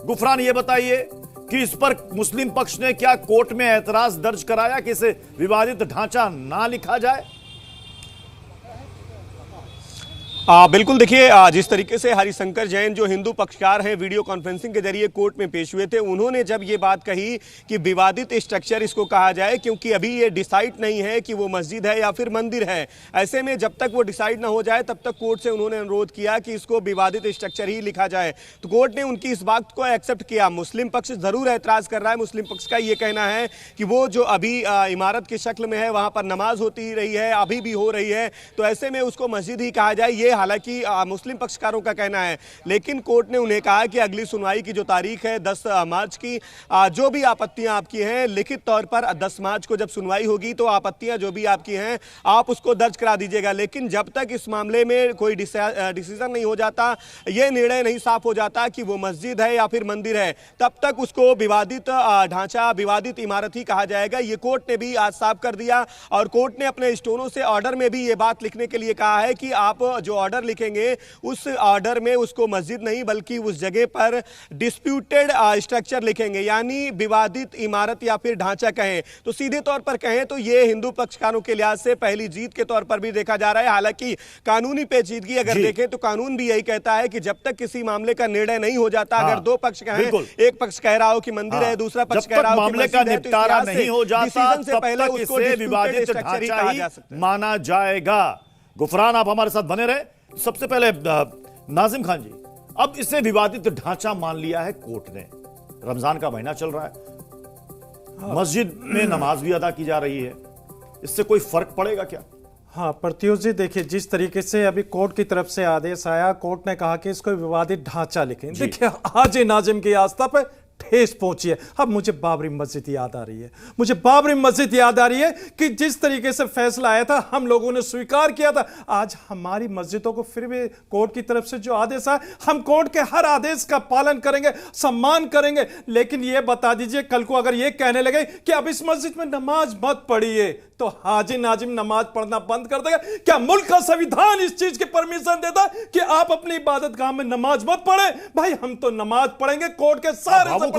गुफरान ये बताइए कि इस पर मुस्लिम पक्ष ने क्या कोर्ट में ऐतराज दर्ज कराया कि इसे विवादित ढांचा ना लिखा जाए? बिल्कुल, देखिए जिस तरीके से हरिशंकर जैन जो हिंदू पक्षकार हैं वीडियो कॉन्फ्रेंसिंग के जरिए कोर्ट में पेश हुए थे, उन्होंने जब ये बात कही कि विवादित स्ट्रक्चर इसको कहा जाए, क्योंकि अभी ये डिसाइड नहीं है कि वो मस्जिद है या फिर मंदिर है। ऐसे में जब तक वो डिसाइड ना हो जाए तब तक कोर्ट से उन्होंने अनुरोध किया कि इसको विवादित स्ट्रक्चर ही लिखा जाए। तो कोर्ट ने उनकी इस बात को एक्सेप्ट किया। मुस्लिम पक्ष जरूर ऐतराज कर रहा है। मुस्लिम पक्ष का ये कहना है कि वो जो अभी इमारत की शक्ल में है वहां पर नमाज होती ही रही है, अभी भी हो रही है, तो ऐसे में उसको मस्जिद ही कहा जाए। ये हालांकि मुस्लिम पक्षकारों का कहना है, लेकिन कोर्ट ने उन्हें कहा कि अगली सुनवाई की जो तारीख है 10 मार्च की, जो भी आपत्तियां आपकी हैं लिखित तौर पर 10 मार्च को जब सुनवाई होगी तो आपत्तियां जो भी आपकी हैं आप उसको दर्ज करा दीजिएगा। लेकिन जब तक इस मामले में कोई डिसीजन नहीं हो जाता, यह निर्णय नहीं साफ हो जाता कि वो मस्जिद है या फिर मंदिर है, तब तक उसको विवादित ढांचा, विवादित इमारत ही कहा जाएगा। ये कोर्ट ने भी आज साफ कर दिया और कोर्ट ने अपने स्टोनों से ऑर्डर में भी ये बात लिखने के लिए कहा है कि आप जो ऑर्डर लिखेंगे उस ऑर्डर में उसको मस्जिद नहीं बल्कि उस जगह पर डिस्प्यूटेड स्ट्रक्चर लिखेंगे, यानी विवादित इमारत या फिर ढांचा कहें। तो सीधे तौर पर कहें तो ये हिंदू पक्षकारों के लिहाज से पहली जीत के तौर पर भी देखा जा रहा है। हालांकि कानूनी पेचीदगी अगर देखें तो कानून भी यही कहता है कि जब तक किसी मामले का निर्णय नहीं हो जाता, अगर दो पक्ष कहें, एक पक्ष कह रहा हो कि मंदिर है, दूसरा पक्ष कह रहा हो कि मस्जिद है, तो निपटारा नहीं हो जाता से पहले उसको विवादित ढांचा ही माना जाएगा। गुफरान, आप हमारे साथ बने रहे। सबसे पहले नाजिम खान जी, अब इसे विवादित ढांचा मान लिया है कोर्ट ने। रमजान का महीना चल रहा है, मस्जिद में नमाज भी अदा की जा रही है, इससे कोई फर्क पड़ेगा क्या? हाँ प्रत्युष जी, देखिए जिस तरीके से अभी कोर्ट की तरफ से आदेश आया, कोर्ट ने कहा कि इसको विवादित ढांचा लिखें। देखिए आज नाजिम की आस्था पर ठेस पहुंची है। अब मुझे बाबरी मस्जिद याद आ रही है, मुझे बाबरी मस्जिद याद आ रही है कि जिस तरीके से फैसला आया था हम लोगों ने स्वीकार किया था। आज हमारी मस्जिदों को फिर भी कोर्ट की तरफ से जो आदेश आया, हम कोर्ट के हर आदेश का पालन करेंगे, सम्मान करेंगे। लेकिन यह बता दीजिए, कल को अगर यह कहने लगे कि अब इस मस्जिद में नमाज मत पढ़िए, तो हाजी नाजिम नमाज पढ़ना बंद कर देगा? क्या मुल्क का संविधान इस चीज की परमिशन देता कि आप अपनी इबादत गाह में नमाज मत पढ़े? भाई हम तो नमाज पढ़ेंगे, कोर्ट के सारे नाजिम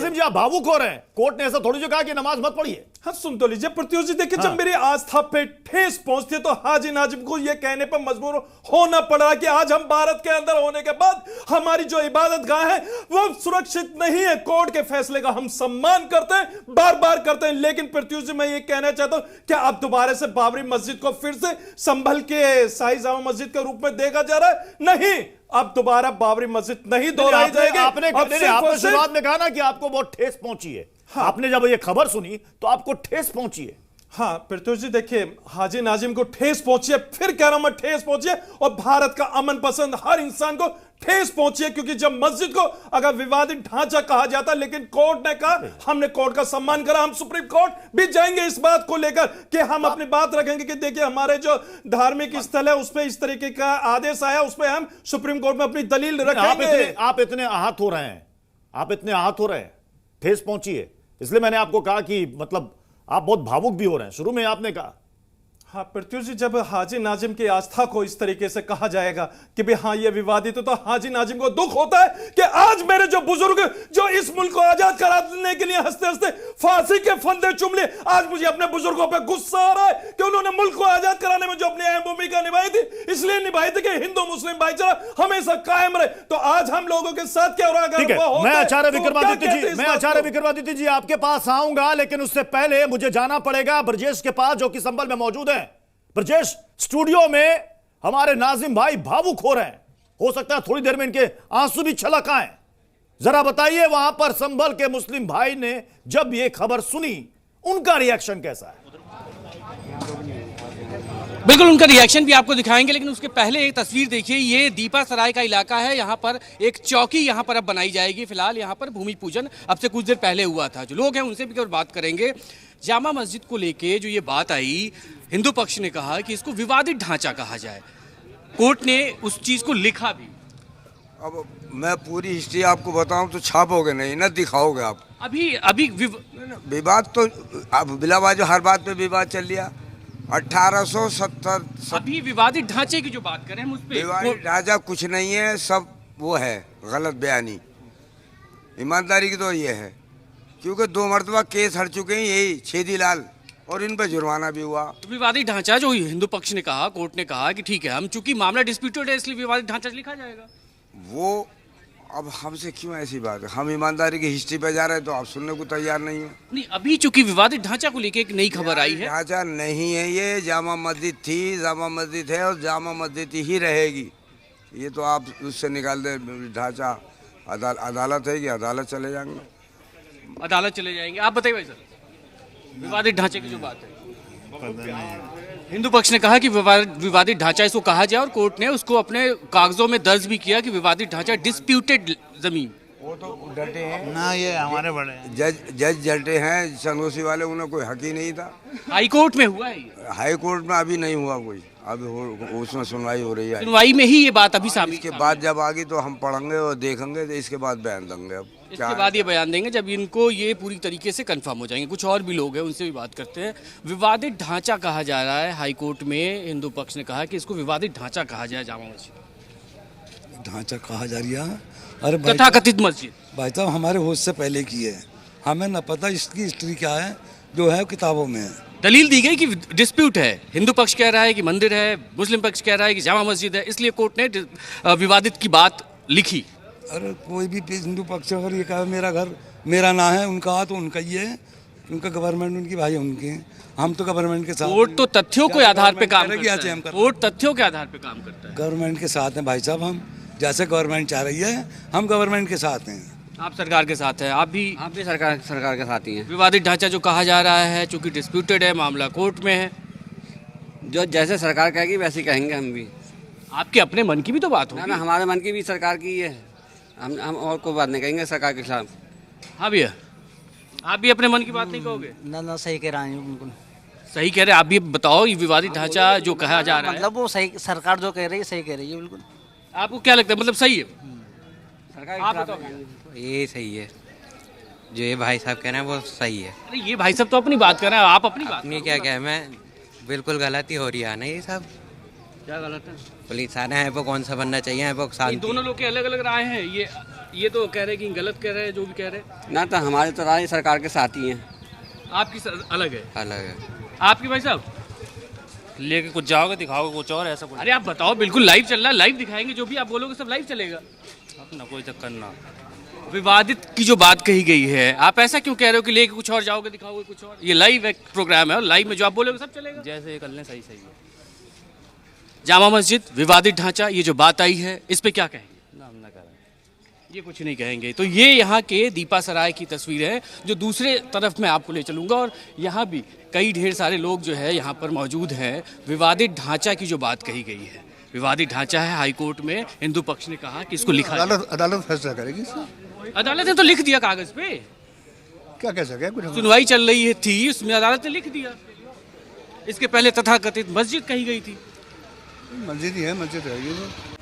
जी आप भावुक हो रहे हैं। कोर्ट ने ऐसा थोड़ी जो कहा कि नमाज मत पढ़िए। हाँ सुन तो लीजिए प्रत्युष जी, देखिए जब मेरी आस्था पे ठेस पहुंचती है तो हाजी नाजिम को यह कहने पर मजबूर होना पड़ा कि आज हम भारत के अंदर होने के बाद हमारी जो इबादत गाह है वो सुरक्षित नहीं है। कोर्ट के फैसले का हम सम्मान करते हैं, बार बार करते हैं। लेकिन प्रत्युष जी मैं ये कहना चाहता हूं, क्या अब दोबारा से बाबरी मस्जिद को फिर से संभल के शाही जामा मस्जिद के रूप में देखा जा रहा है? नहीं, अब दोबारा बाबरी मस्जिद नहीं दोहराई जाएगी। आपने शुरुआत में कहा ना कि आपको बहुत ठेस पहुंची है। हाँ। आपने जब ये खबर सुनी तो आपको ठेस पहुंची है। हाँ प्रत्युष जी, देखिए हाजी नाजिम को ठेस पहुंची है, फिर कह रहा हूं मैं ठेस पहुंची है, और भारत का अमन पसंद हर इंसान को ठेस पहुंची है। क्योंकि जब मस्जिद को अगर विवादित ढांचा कहा जाता, लेकिन कोर्ट ने कहा, हमने कोर्ट का सम्मान करा, हम सुप्रीम कोर्ट भी जाएंगे इस बात को लेकर कि हम अपनी बात रखेंगे कि देखिए हमारे जो धार्मिक स्थल है उसमें इस तरीके का आदेश आया, उसमें हम सुप्रीम कोर्ट में अपनी दलील रखेंगे। आप इतने आहत हो रहे हैं, आप इतने आहत हो रहे हैं, ठेस पहुंची है, इसलिए मैंने आपको कहा कि मतलब आप बहुत भावुक भी हो रहे हैं। शुरू में आपने कहा। हाँ प्रत्युष जी, जब हाजी नाजिम की आस्था को इस तरीके से कहा जाएगा कि भाई हाँ ये विवादित है, तो हाजी नाजिम को दुख होता है कि आज मेरे जो बुजुर्ग जो इस मुल्क को आजाद कराने के लिए हंसते हंसते फांसी के फंदे चूम लिए, आज मुझे अपने बुजुर्गों पर गुस्सा आ रहा है कि उन्होंने मुल्क को आजाद कराने में जो अपनी अहम भूमिका निभाई थी, इसलिए निभाई थी कि हिंदू मुस्लिम भाईचारा हमेशा कायम रहे। तो आज हम लोगों के साथ क्या हो रहा है? मैं आचार्य विक्रमादित्य जी आपके पास आऊंगा, लेकिन उससे पहले मुझे जाना पड़ेगा ब्रजेश के पास जो कि संभल में मौजूद है। ब्रजेश, स्टूडियो में हमारे नाजिम भाई भावुक हो रहे हैं, हो सकता है थोड़ी देर में इनके आंसू भी छलक आए। जरा बताइए वहां पर संभल के मुस्लिम भाई ने जब यह खबर सुनी, उनका रिएक्शन कैसा है? बिल्कुल उनका रिएक्शन भी आपको दिखाएंगे, लेकिन उसके पहले एक तस्वीर देखिए। ये दीपा सराय का इलाका है, यहाँ पर एक चौकी यहाँ पर अब बनाई जाएगी। फिलहाल यहाँ पर भूमि पूजन अब से कुछ देर पहले हुआ था। जो लोग हैं उनसे भी बात करेंगे। जामा मस्जिद को लेके जो ये बात आई, हिंदू पक्ष ने कहा कि इसको विवादित ढांचा कहा जाए, कोर्ट ने उस चीज को लिखा भी। अब मैं पूरी हिस्ट्री आपको बताऊं तो छापोगे नहीं ना, दिखाओगे आप। अभी विवाद तो अब बिलाबाज हर बात पे विवाद चल लिया। 1870 अभी विवादित ढांचे की जो बात करें हम उस पे विवादित ढांचा कुछ नहीं है, सब वो है गलत बयानी। ईमानदारी की तो ये है, क्योंकि 2 मरतबा केस हट चुके हैं यही छेदी लाल, और इन पर जुर्माना भी हुआ। तो विवादित ढांचा जो हिंदू पक्ष ने कहा, कोर्ट ने कहा कि ठीक है, हम चूंकि मामला डिस्प्यूटेड है इसलिए विवादित ढांचा लिखा जाएगा। वो अब हमसे क्यों ऐसी बात है? हम ईमानदारी की हिस्ट्री पे जा रहे हैं तो आप सुनने को तैयार नहीं है। नहीं, अभी चूंकि विवादित ढांचा को लेकर एक नई खबर आई है। ढांचा नहीं है, ये जामा मस्जिद थी, जामा मस्जिद है और जामा मस्जिद ही रहेगी। ये तो आप उससे निकाल दे ढांचा। अदालत है कि अदालत चले जाएंगे, अदालत चले जाएंगे। आप बताइए भाई सर, विवादित ढांचे की जो बात है, हिंदू पक्ष ने कहा कि विवादित ढांचा इसको कहा जाए और कोर्ट ने उसको अपने कागजों में दर्ज भी किया कि विवादित ढांचा डिस्प्यूटेड जमीन। वो तो डटे हैं ना, ये हमारे बड़े हैं। जज डटे हैं चंदोसी वाले, उन्हें कोई हक ही नहीं था। हाई कोर्ट में हुआ है ये। हाई कोर्ट में अभी नहीं हुआ कोई, अभी उसमें सुनवाई हो रही है। सुनवाई में ही ये बात अभी सामने, इसके बाद जब आगे तो हम पढ़ेंगे और देखेंगे, तो इसके बाद बयान देंगे। अब इसके बाद ये बयान देंगे जब इनको ये पूरी तरीके से कंफर्म हो जाएंगे। कुछ और भी लोग हैं, उनसे भी बात करते हैं। विवादित ढांचा कहा जा रहा है हाई कोर्ट में, हिंदू पक्ष ने कहा कि इसको विवादित ढांचा कहा जाए जामा मस्जिद। ढांचा कहा जा रहा है? अरे भाई तथाकथित मस्जिद भाई साहब, हमारे होश से पहले की है, हमें न पता इसकी हिस्ट्री क्या है, जो है किताबों में है। दलील दी गई कि डिस्प्यूट है, हिंदू पक्ष कह रहा है कि मंदिर है, मुस्लिम पक्ष कह रहा है कि जामा मस्जिद है, इसलिए कोर्ट ने विवादित की बात लिखी। अरे कोई भी हिंदू पक्ष अगर ये कहे मेरा घर मेरा ना है, उनका तो उनका ही है, उनका गवर्नमेंट उनकी भाई उनके हैं, हम तो गवर्नमेंट के साथ। कोर्ट तो तथ्यों के आधार पे काम करता है। हम कोर्ट तथ्यों के आधार पे काम करता है। गवर्नमेंट के साथ हैं भाई साहब, हम जैसे गवर्नमेंट चाह रही है हम गवर्नमेंट के साथ हैं। आप सरकार के साथ हैं, आप भी सरकार के साथ ही हैं। विवादित ढांचा जो कहा जा रहा है चूंकि डिस्प्यूटेड है, मामला कोर्ट में है, जो जैसे सरकार कहेगी वैसे ही कहेंगे हम भी। आपके अपने मन की भी तो बात ना होगी। ना, हमारे मन की भी सरकार की है, हम और कोई बात नहीं कहेंगे सरकार के खिलाफ। हाँ भैया, आप भी अपने मन की बात नहीं कहोगे? ना ना, सही कह रहा है बिल्कुल। सही कह रहे हैं। आप भी बताओ, ये विवादित ढांचा जो कहा जा रहा है, मतलब वो सही, सरकार जो कह रही है सही कह रही है बिल्कुल। आपको क्या लगता है, मतलब सही है? सरकार आप के बताओ। खिलाफ ये सही है, जो ये भाई साहब कह रहे हैं वो सही है। अरे ये भाई साहब तो अपनी बात कर रहे हैं, आप अपनी बात अपनी क्या क्या है, मैं बिल्कुल गलती हो रही है ना ये सब। क्या गलत है? पुलिस आने हैं वो कौन सा बनना चाहिए, वो इन शांति। दोनों लोग के अलग अलग राय हैं। ये तो कह रहे हैं कि गलत कह रहे हैं, जो भी कह रहे हैं। ना तो हमारे तो राय सरकार के साथ ही हैं। आपकी अलग है? अलग है। आपकी भाई साहब? लेके कुछ जाओगे दिखाओगे कुछ और, ऐसा कुछ। अरे आप बताओ, बिल्कुल लाइव चल रहा है, लाइव दिखाएंगे, जो भी आप बोलोगे सब लाइव चलेगा। अपना कोई चक्कर ना। विवादित की जो बात कही गई है, आप ऐसा क्यों कह रहे हो कि लेके कुछ और जाओगे दिखाओगे कुछ और? ये लाइव एक प्रोग्राम है और लाइव में जो आप बोलोगे सब चलेगा। जैसे ये कर लें सही सही है। जामा मस्जिद विवादित ढांचा, ये जो बात आई है इस पे क्या कहेंगे? ना हम ना करें, ये कुछ नहीं कहेंगे। तो ये यहाँ के दीपा सराय की तस्वीर है, जो दूसरे तरफ मैं आपको ले चलूंगा, और यहाँ भी कई ढेर सारे लोग जो है यहाँ पर मौजूद हैं। विवादित ढांचा की जो बात कही गई है, विवादित ढांचा है, हाई कोर्ट में हिंदू पक्ष ने कहा कि इसको लिखा जाए। अदालत फैसला करेगी सर। अदालत ने तो लिख दिया कागज पे, क्या कह सके कुछ। सुनवाई चल रही थी, उसमें अदालत ने लिख दिया। इसके पहले तथाकथित मस्जिद कही गई थी। मस्जिद ही है, मस्जिद रहेगी।